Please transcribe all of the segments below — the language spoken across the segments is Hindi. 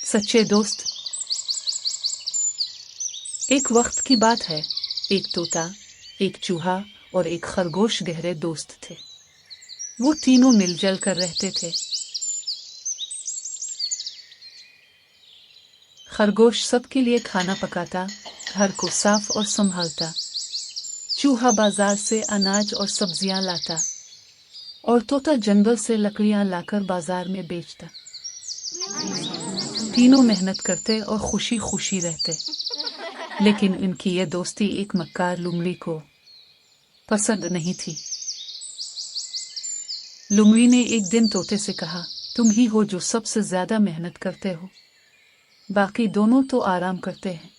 सच्चे दोस्त। एक वक्त की बात है, एक तोता, एक चूहा और एक खरगोश गहरे दोस्त थे। वो तीनों मिलजुल कर रहते थे। खरगोश सबके लिए खाना पकाता, घर को साफ और संभालता। चूहा बाजार से अनाज और सब्जियां लाता और तोता जंगल से लकड़ियां लाकर बाजार में बेचता। तीनों मेहनत करते और खुशी खुशी रहते। लेकिन इनकी ये दोस्ती एक मक्कार लुमड़ी को पसंद नहीं थी। लुमड़ी ने एक दिन तोते से कहा, तुम ही हो जो सबसे ज्यादा मेहनत करते हो, बाकी दोनों तो आराम करते हैं।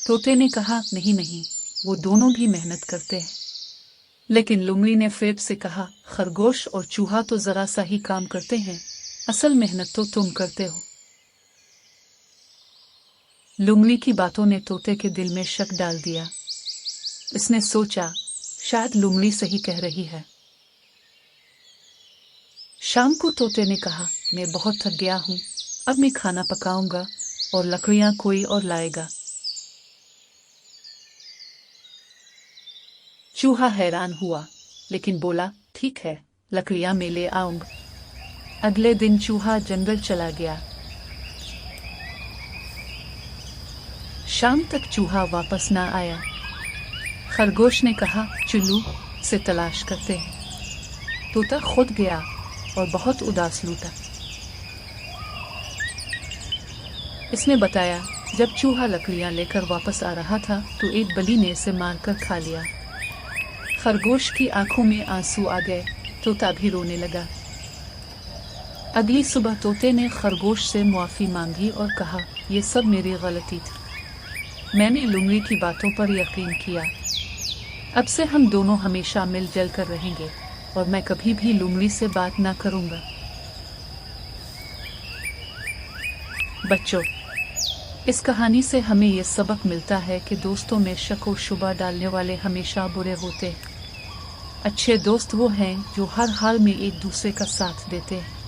तोते ने कहा, नहीं नहीं, वो दोनों भी मेहनत करते हैं। लेकिन लुमड़ी ने फिर से कहा, खरगोश और चूहा तो जरा सा ही काम करते हैं, असल मेहनत तो तुम करते हो। लुमड़ी की बातों ने तोते के दिल में शक डाल दिया। इसने सोचा, शायद लुमड़ी सही कह रही है। शाम को तोते ने कहा, मैं बहुत थक गया हूं, अब मैं खाना पकाऊंगा और लकड़ियां कोई और लाएगा। चूहा हैरान हुआ, लेकिन बोला, ठीक है, लकड़ियां मैं ले आऊंगा। अगले दिन चूहा जंगल चला गया। शाम तक चूहा वापस ना आया। खरगोश ने कहा, चुल्लू से तलाश करते हैं। तोता खुद गया और बहुत उदास लौटा। इसने बताया, जब चूहा लकड़ियां लेकर वापस आ रहा था तो एक बल्ली ने इसे मारकर खा लिया। खरगोश की आंखों में आंसू आ गए। तोता भी रोने लगा। अगली सुबह तोते ने खरगोश से मुआफी मांगी और कहा, यह सब मेरी गलती थी, मैंने लुमड़ी की बातों पर यकीन किया। अब से हम दोनों हमेशा मिलजुल कर रहेंगे और मैं कभी भी लुमड़ी से बात ना करूंगा। बच्चों, इस कहानी से हमें यह सबक मिलता है कि दोस्तों में शक और शुबा डालने वाले हमेशा बुरे होते हैं। अच्छे दोस्त वो हैं जो हर हाल में एक दूसरे का साथ देते हैं।